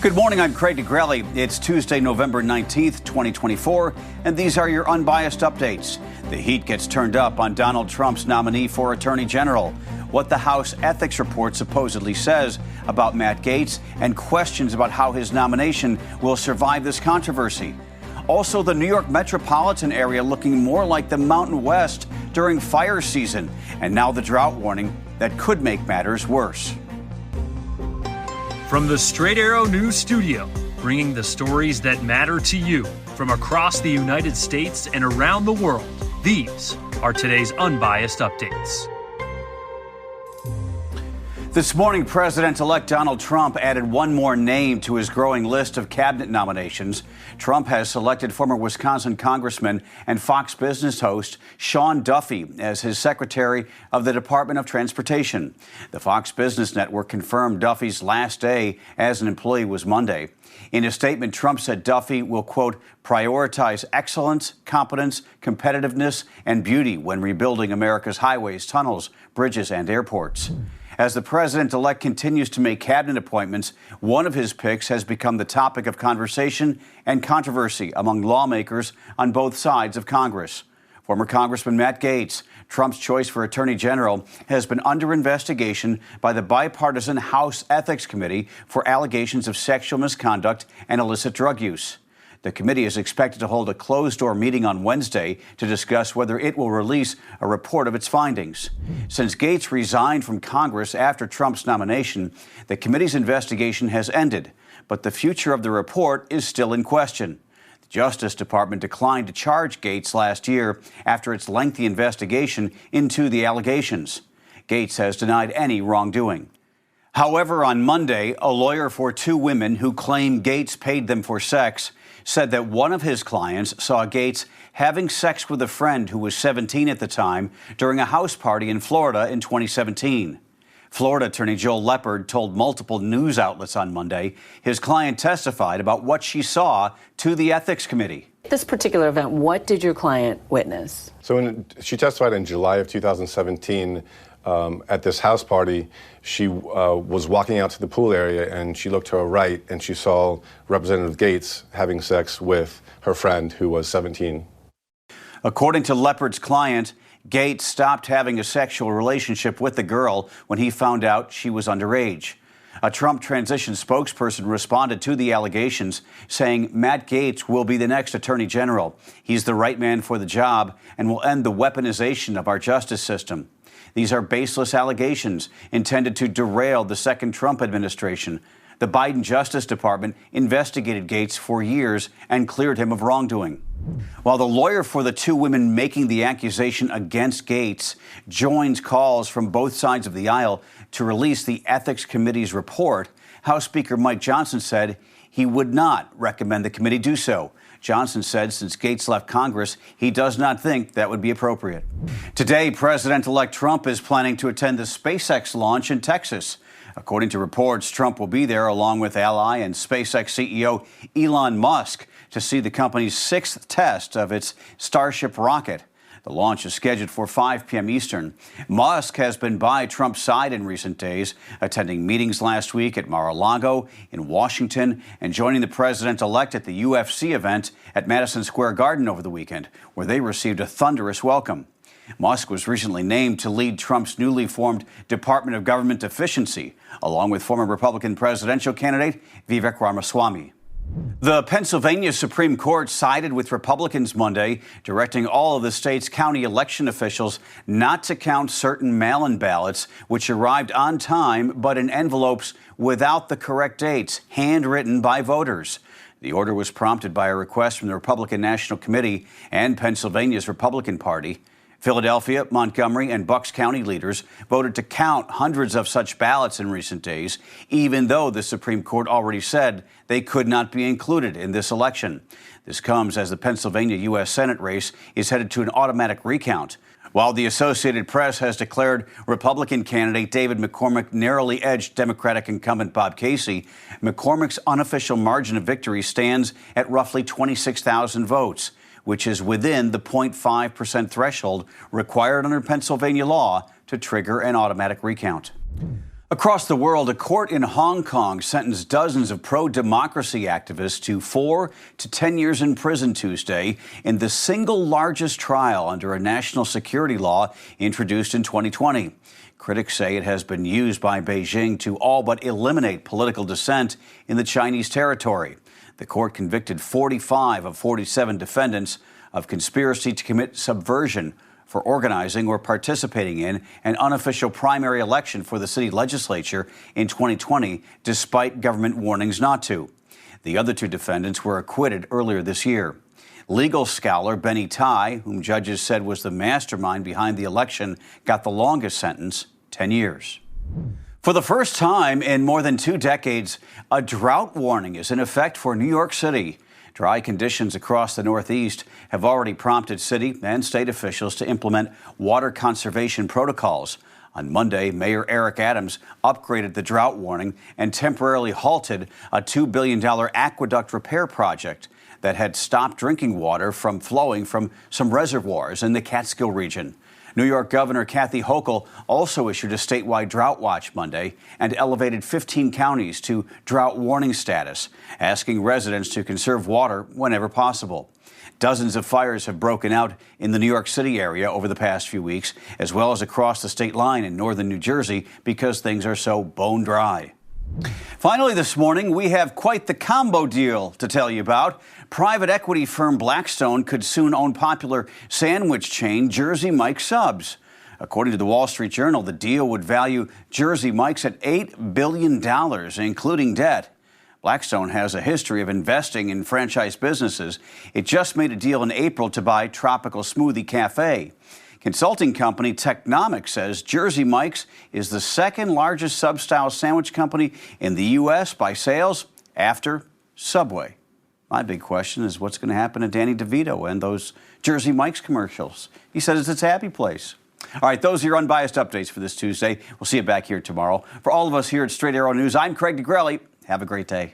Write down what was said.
Good morning, I'm Craig DeGrelli. It's Tuesday, November 19th, 2024, and these are your unbiased updates. The heat gets turned up on Donald Trump's nominee for Attorney General, what the House Ethics Report supposedly says about Matt Gaetz, and questions about how his nomination will survive this controversy. Also, the New York metropolitan area looking more like the Mountain West during fire season, and now the drought warning that could make matters worse. From the Straight Arrow News Studio, bringing the stories that matter to you from across the United States and around the world, these are today's Unbiased Updates. This morning, President-elect Donald Trump added one more name to his growing list of cabinet nominations. Trump has selected former Wisconsin Congressman and Fox Business host Sean Duffy as his Secretary of the Department of Transportation. The Fox Business Network confirmed Duffy's last day as an employee was Monday. In a statement, Trump said Duffy will, quote, prioritize excellence, competence, competitiveness, and beauty when rebuilding America's highways, tunnels, bridges, and airports. As the president-elect continues to make cabinet appointments, one of his picks has become the topic of conversation and controversy among lawmakers on both sides of Congress. Former Congressman Matt Gaetz, Trump's choice for Attorney General, has been under investigation by the bipartisan House Ethics Committee for allegations of sexual misconduct and illicit drug use. The committee is expected to hold a closed-door meeting on Wednesday to discuss whether it will release a report of its findings. Since Gaetz resigned from Congress after Trump's nomination, the committee's investigation has ended, but the future of the report is still in question. The Justice Department declined to charge Gaetz last year after its lengthy investigation into the allegations. Gaetz has denied any wrongdoing. However, on Monday, a lawyer for two women who claim Gaetz paid them for sex said that one of his clients saw Gaetz having sex with a friend who was 17 at the time during a house party in Florida in 2017. Florida Attorney Joel Leppard told multiple news outlets on Monday his client testified about what she saw to the Ethics Committee. This particular event, what did your client witness? So she testified in July of 2017 at this house party. She was walking out to the pool area and she looked to her right and she saw Representative Gaetz having sex with her friend who was 17. According to Leppard's client, Gaetz stopped having a sexual relationship with the girl when he found out she was underage. A Trump transition spokesperson responded to the allegations, saying Matt Gaetz will be the next Attorney General. He's the right man for the job and will end the weaponization of our justice system. These are baseless allegations intended to derail the second Trump administration. The Biden Justice Department investigated Gaetz for years and cleared him of wrongdoing. While the lawyer for the two women making the accusation against Gaetz joins calls from both sides of the aisle to release the Ethics Committee's report, House Speaker Mike Johnson said he would not recommend the committee do so. Johnson said since Gaetz left Congress, he does not think that would be appropriate. Today, President-elect Trump is planning to attend the SpaceX launch in Texas. According to reports, Trump will be there along with ally and SpaceX CEO Elon Musk to see the company's sixth test of its Starship rocket. The launch is scheduled for 5 p.m. Eastern. Musk has been by Trump's side in recent days, attending meetings last week at Mar-a-Lago in Washington and joining the president-elect at the UFC event at Madison Square Garden over the weekend, where they received a thunderous welcome. Musk was recently named to lead Trump's newly formed Department of Government Efficiency, along with former Republican presidential candidate Vivek Ramaswamy. The Pennsylvania Supreme Court sided with Republicans Monday, directing all of the state's county election officials not to count certain mail-in ballots, which arrived on time but in envelopes without the correct dates, handwritten by voters. The order was prompted by a request from the Republican National Committee and Pennsylvania's Republican Party. Philadelphia, Montgomery, and Bucks County leaders voted to count hundreds of such ballots in recent days, even though the Supreme Court already said they could not be included in this election. This comes as the Pennsylvania U.S. Senate race is headed to an automatic recount. While the Associated Press has declared Republican candidate David McCormick narrowly edged Democratic incumbent Bob Casey, McCormick's unofficial margin of victory stands at roughly 26,000 votes, which is within the 0.5% threshold required under Pennsylvania law to trigger an automatic recount. Across the world, a court in Hong Kong sentenced dozens of pro-democracy activists to 4 to 10 years in prison Tuesday in the single largest trial under a national security law introduced in 2020. Critics say it has been used by Beijing to all but eliminate political dissent in the Chinese territory. The court convicted 45 of 47 defendants of conspiracy to commit subversion for organizing or participating in an unofficial primary election for the city legislature in 2020, despite government warnings not to. The other 2 defendants were acquitted earlier this year. Legal scholar Benny Tai, whom judges said was the mastermind behind the election, got the longest sentence, 10 years. For the first time in more than 2 decades, a drought warning is in effect for New York City. Dry conditions across the Northeast have already prompted city and state officials to implement water conservation protocols. On Monday, Mayor Eric Adams upgraded the drought warning and temporarily halted a $2 billion aqueduct repair project that had stopped drinking water from flowing from some reservoirs in the Catskill region. New York Governor Kathy Hochul also issued a statewide drought watch Monday and elevated 15 counties to drought warning status, asking residents to conserve water whenever possible. Dozens of fires have broken out in the New York City area over the past few weeks, as well as across the state line in northern New Jersey because things are so bone dry. Finally this morning, we have quite the combo deal to tell you about. Private equity firm Blackstone could soon own popular sandwich chain Jersey Mike's Subs. According to the Wall Street Journal, the deal would value Jersey Mike's at $8 billion, including debt. Blackstone has a history of investing in franchise businesses. It just made a deal in April to buy Tropical Smoothie Cafe. Consulting company Technomic says Jersey Mike's is the second largest sub-style sandwich company in the U.S. by sales after Subway. My big question is what's going to happen to Danny DeVito and those Jersey Mike's commercials? He says it's a happy place. All right, those are your unbiased updates for this Tuesday. We'll see you back here tomorrow. For all of us here at Straight Arrow News, I'm Craig DeGrelli. Have a great day.